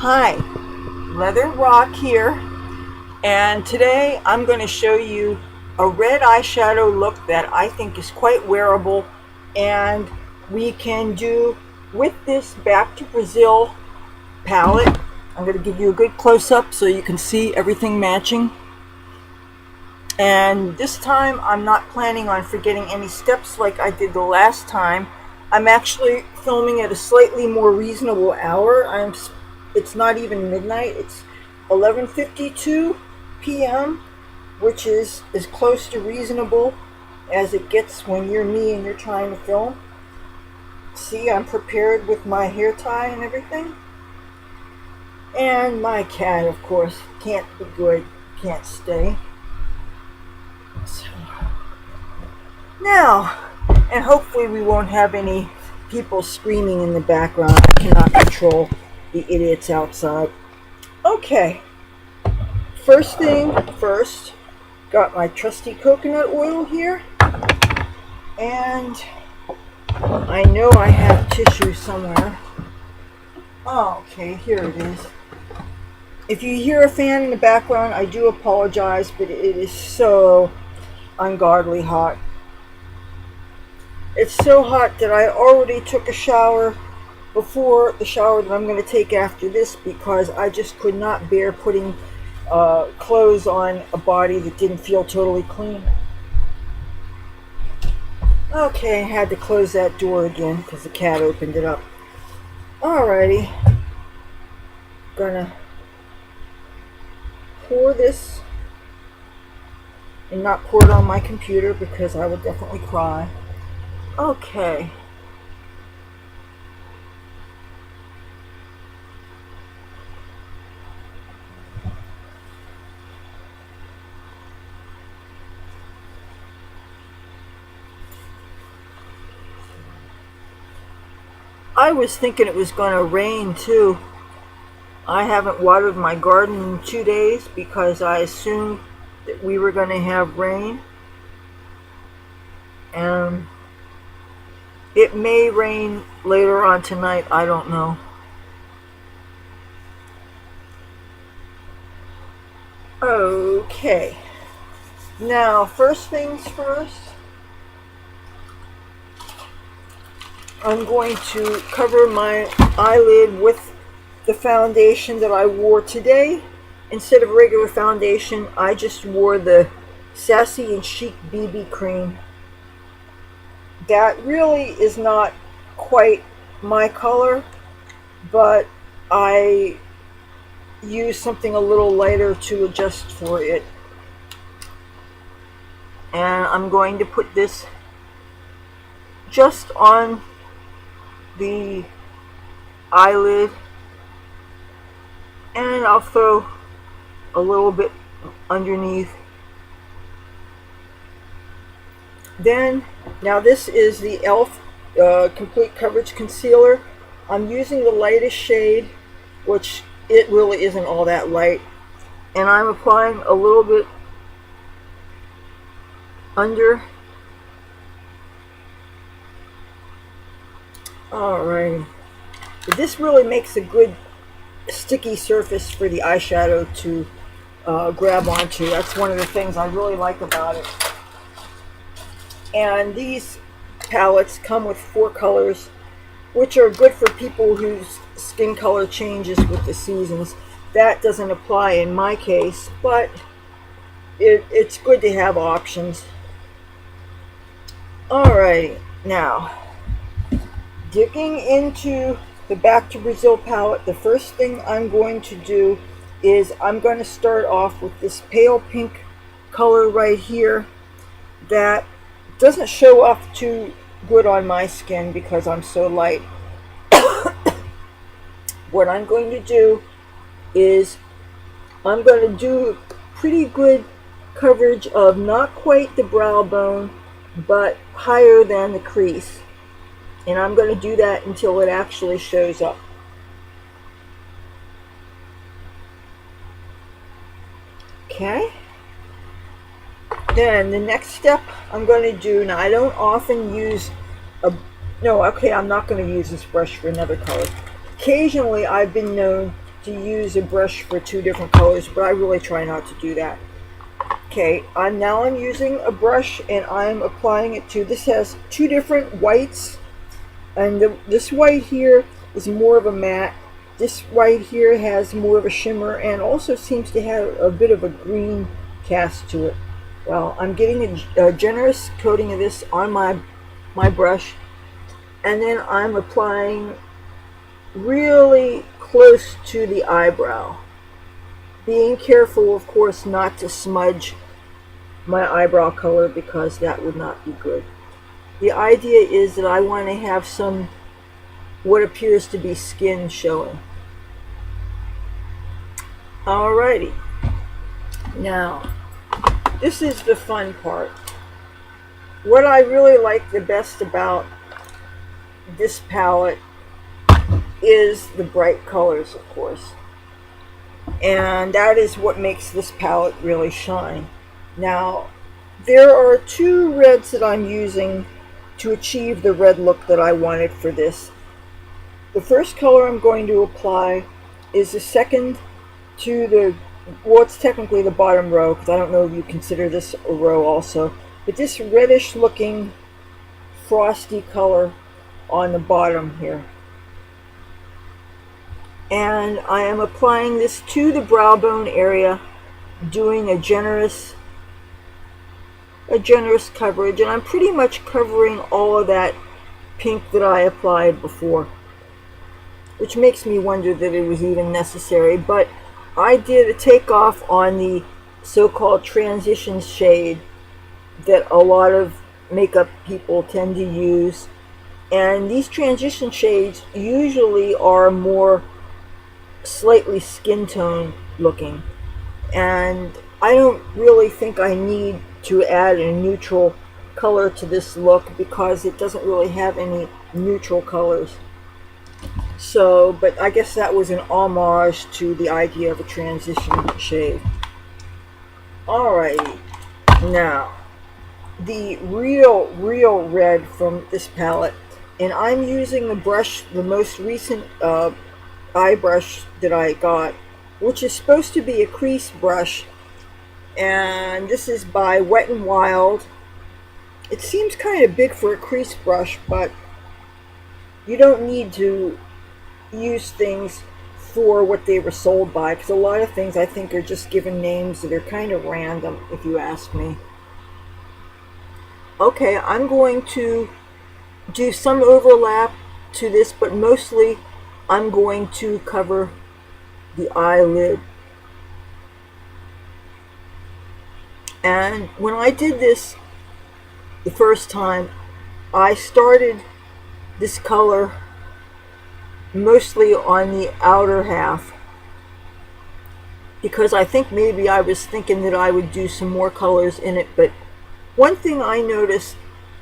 Hi, Leathur Rokk here, and today I'm going to show you a red eyeshadow look that I think is quite wearable, and we can do with this Back to Brazil palette. I'm going to give you a good close-up so you can see everything matching. And this time I'm not planning on forgetting any steps like I did the last time. I'm actually filming at a slightly more reasonable hour. It's not even midnight, it's 11:52 p.m., which is as close to reasonable as it gets when you're me and you're trying to film. See, I'm prepared with my hair tie and everything. And my cat, of course, can't be good, can't stay. So, now, and hopefully we won't have any people screaming in the background. I cannot control the idiots outside. Okay, first thing first, got my trusty coconut oil here, and I know I have tissue somewhere. Oh, okay, here it is. If you hear a fan in the background, I do apologize, but it is so ungodly hot. It's so hot that I already took a shower before the shower that I'm going to take after this, because I just could not bear putting clothes on a body that didn't feel totally clean. Okay, I had to close that door again because the cat opened it up. Alrighty, gonna pour this, and not pour it on my computer because I would definitely cry. Okay. I was thinking it was going to rain too. I haven't watered my garden in 2 days because I assumed that we were going to have rain. And it may rain later on tonight, I don't know. Okay. Now, first things first, I'm going to cover my eyelid with the foundation that I wore today. Instead of regular foundation, I just wore the Sassy and Chic BB cream. That really is not quite my color, but I use something a little lighter to adjust for it. And I'm going to put this just on the eyelid, and I'll throw a little bit underneath. Then, now this is the E.L.F Complete Coverage Concealer. I'm using the lightest shade, which it really isn't all that light, and I'm applying a little bit under. Alright, this really makes a good sticky surface for the eyeshadow to grab onto. That's one of the things I really like about it. And these palettes come with 4 colors, which are good for people whose skin color changes with the seasons. That doesn't apply in my case, but it's good to have options. Alright, now digging into the Back to Brazil palette, the first thing I'm going to do is I'm going to start off with this pale pink color right here that doesn't show off too good on my skin because I'm so light. What I'm going to do is I'm going to do pretty good coverage of not quite the brow bone, but higher than the crease. And I'm going to do that until it actually shows up. Okay. Then the next step I'm going to do, now I don't often use no, okay, I'm not going to use this brush for another color. Occasionally I've been known to use a brush for two different colors, but I really try not to do that. Okay, now I'm using a brush and I'm applying it to, this has two different whites, and this white here is more of a matte. This white here has more of a shimmer and also seems to have a bit of a green cast to it. Well, I'm getting a generous coating of this on my brush, and then I'm applying really close to the eyebrow. Being careful, of course, not to smudge my eyebrow color because that would not be good. The idea is that I want to have some what appears to be skin showing. Alrighty. Now, this is the fun part. What I really like the best about this palette is the bright colors, of course. And that is what makes this palette really shine. Now, there are two reds that I'm using to achieve the red look that I wanted for this. The first color I'm going to apply is the second to the, well, it's technically the bottom row, because I don't know if you consider this a row also, but this reddish looking frosty color on the bottom here. And I am applying this to the brow bone area, doing a generous coverage, and I'm pretty much covering all of that pink that I applied before, which makes me wonder that it was even necessary. But I did a takeoff on the so-called transition shade that a lot of makeup people tend to use, and these transition shades usually are more slightly skin tone looking, and I don't really think I need to add a neutral color to this look because it doesn't really have any neutral colors. So, but I guess that was an homage to the idea of a transition shade. Alrighty, now the real red from this palette, and I'm using the brush, the most recent eye brush that I got, which is supposed to be a crease brush, and this is by Wet n Wild. It seems kind of big for a crease brush, but you don't need to use things for what they were sold by, because a lot of things I think are just given names that are kind of random, if you ask me. Okay, I'm going to do some overlap to this, but mostly I'm going to cover the eyelid. And when I did this the first time, I started this color mostly on the outer half, because I think maybe I was thinking that I would do some more colors in it. But one thing I noticed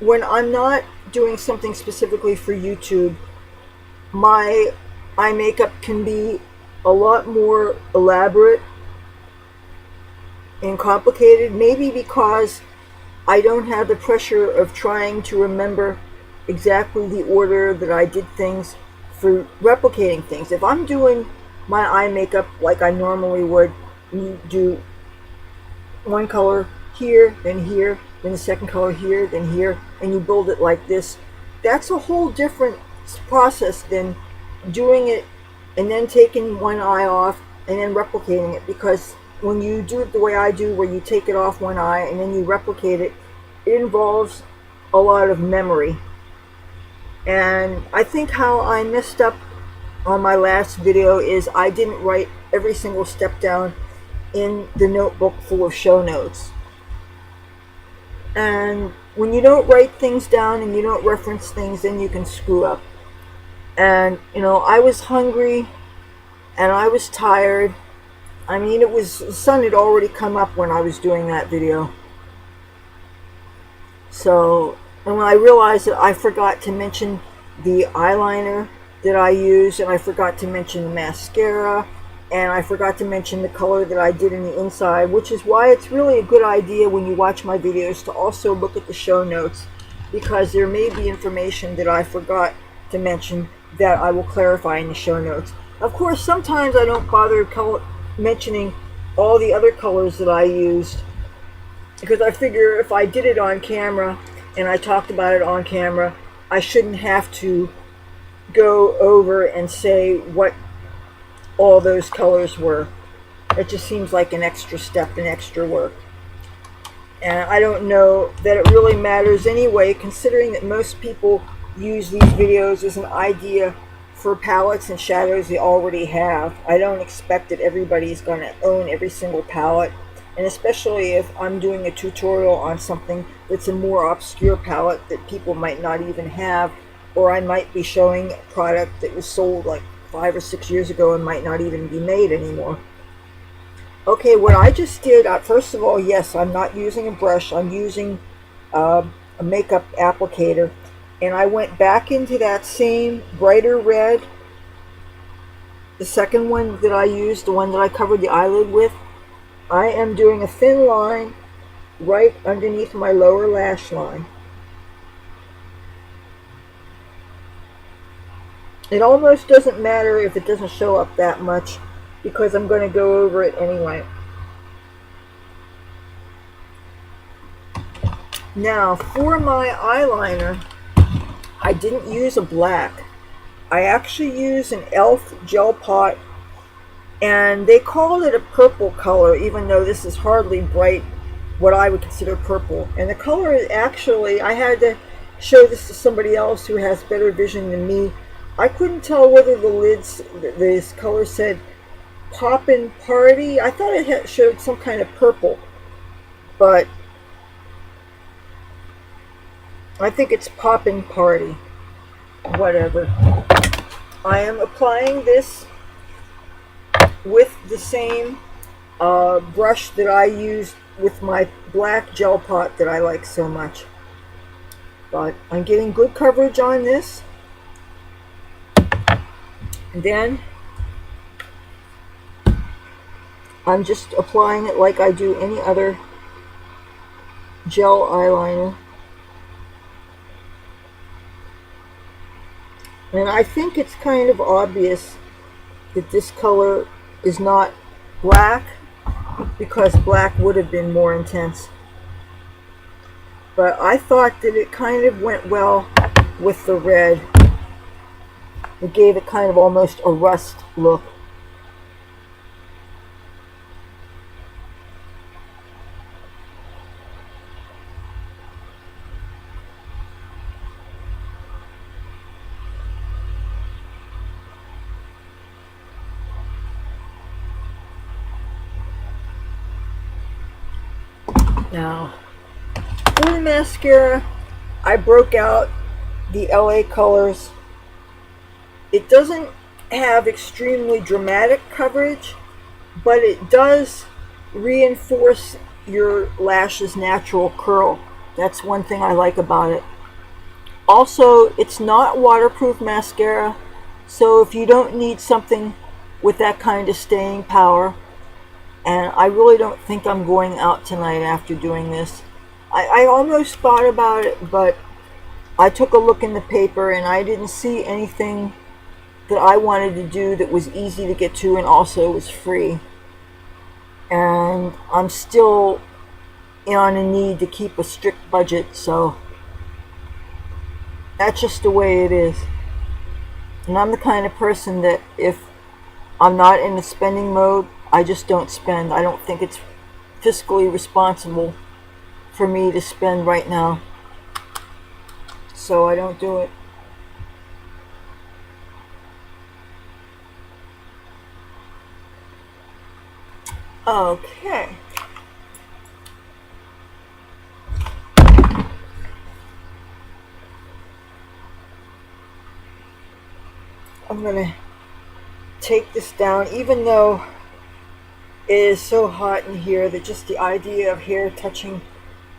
when I'm not doing something specifically for YouTube, my eye makeup can be a lot more elaborate and complicated, maybe because I don't have the pressure of trying to remember exactly the order that I did things for replicating things. If I'm doing my eye makeup like I normally would, you do one color here, then the second color here, then here, and you build it like this. That's a whole different process than doing it and then taking one eye off and then replicating it, because when you do it the way I do, where you take it off one eye and then you replicate it, it involves a lot of memory. And I think how I messed up on my last video is I didn't write every single step down in the notebook full of show notes. And when you don't write things down and you don't reference things, then you can screw up. And you know, I was hungry and I was tired. I mean, the sun had already come up when I was doing that video. So, and when I realized that I forgot to mention the eyeliner that I use, and I forgot to mention the mascara, and I forgot to mention the color that I did in the inside, which is why it's really a good idea when you watch my videos to also look at the show notes, because there may be information that I forgot to mention that I will clarify in the show notes. Of course, sometimes I don't bother mentioning all the other colors that I used, because I figure if I did it on camera and I talked about it on camera, I shouldn't have to go over and say what all those colors were. It just seems like an extra step and extra work. And I don't know that it really matters anyway, considering that most people use these videos as an idea for palettes and shadows they already have. I don't expect that everybody's going to own every single palette, and especially if I'm doing a tutorial on something that's a more obscure palette that people might not even have, or I might be showing a product that was sold like 5 or 6 years ago and might not even be made anymore. Okay, what I just did, first of all, yes, I'm not using a brush. I'm using a makeup applicator. And I went back into that same brighter red, the second one that I used, the one that I covered the eyelid with. I am doing a thin line right underneath my lower lash line. It almost doesn't matter if it doesn't show up that much, because I'm going to go over it anyway. Now, for my eyeliner, I didn't use a black. I actually used an E.L.F gel pot, and they called it a purple color, even though this is hardly bright, what I would consider purple. And the color is actually, I had to show this to somebody else who has better vision than me. I couldn't tell whether the lids, this color said Poppin Party. I thought it showed some kind of purple, but I think it's Poppin Party. Whatever. I am applying this with the same brush that I used with my black gel pot that I like so much. But I'm getting good coverage on this. And then I'm just applying it like I do any other gel eyeliner. And I think it's kind of obvious that this color is not black, because black would have been more intense. But I thought that it kind of went well with the red. It gave it kind of almost a rust look. Now, for the mascara, I broke out the LA colors. It doesn't have extremely dramatic coverage, but it does reinforce your lashes' natural curl. That's one thing I like about it. Also, it's not waterproof mascara, so if you don't need something with that kind of staying power, and I really don't think I'm going out tonight after doing this. I almost thought about it, but I took a look in the paper and I didn't see anything that I wanted to do that was easy to get to and also was free. And I'm still on a need to keep a strict budget, so that's just the way it is. And I'm the kind of person that if I'm not in a spending mode, I just don't spend. I don't think it's fiscally responsible for me to spend right now, so I don't do it. Okay. I'm gonna take this down, even though it is so hot in here that just the idea of hair touching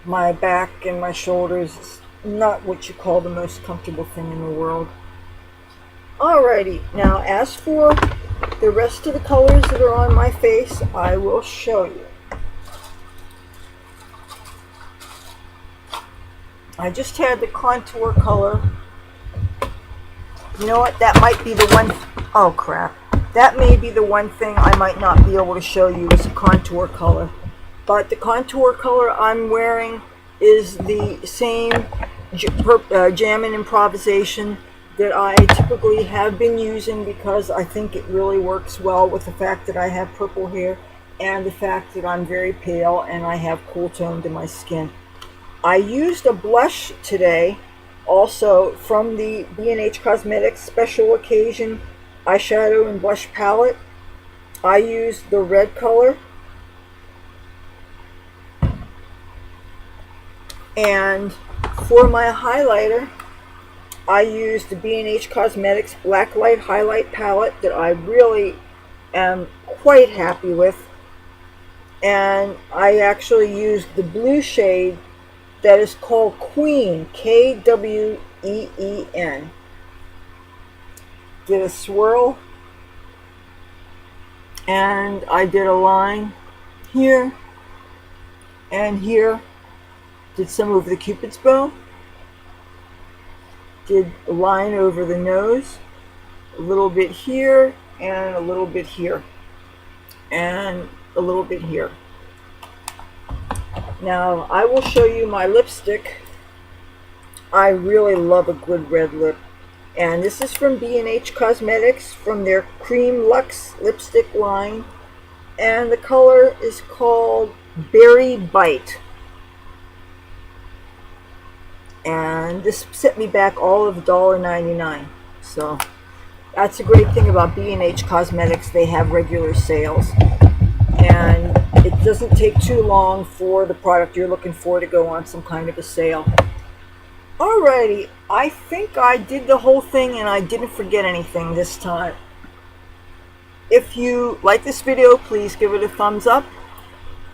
my back and my shoulders is not what you call the most comfortable thing in the world. Alrighty, now as for the rest of the colors that are on my face, I will show you. I just had the contour color. You know what, that might be the one. Oh crap. That may be the one thing I might not be able to show you is a contour color. But the contour color I'm wearing is the same Jammin Improvisation that I typically have been using, because I think it really works well with the fact that I have purple hair and the fact that I'm very pale and I have cool tone to my skin. I used a blush today also from the B&H Cosmetics Special Occasion eyeshadow and blush palette. I used the red color, and for my highlighter I used the B&H Cosmetics Blacklight Highlight Palette that I really am quite happy with, and I actually used the blue shade that is called Kween, Kween. Did a swirl, and I did a line here and here. Did some over the Cupid's bow. Did a line over the nose, a little bit here and a little bit here and a little bit here. Now I will show you my lipstick. I really love a good red lip, and this is from B&H Cosmetics from their Creme Luxe lipstick line, and the color is called Berry Bite. And this set me back all of $1.99. So that's a great thing about B&H Cosmetics. They have regular sales, and it doesn't take too long for the product you're looking for to go on some kind of a sale. Alrighty, I think I did the whole thing and I didn't forget anything this time. If you like this video, please give it a thumbs up.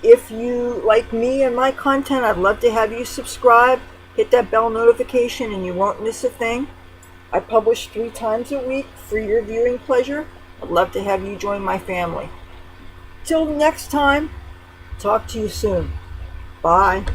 If you like me and my content, I'd love to have you subscribe. Hit that bell notification and you won't miss a thing. I publish 3 times a week for your viewing pleasure. I'd love to have you join my family. Till next time, talk to you soon. Bye.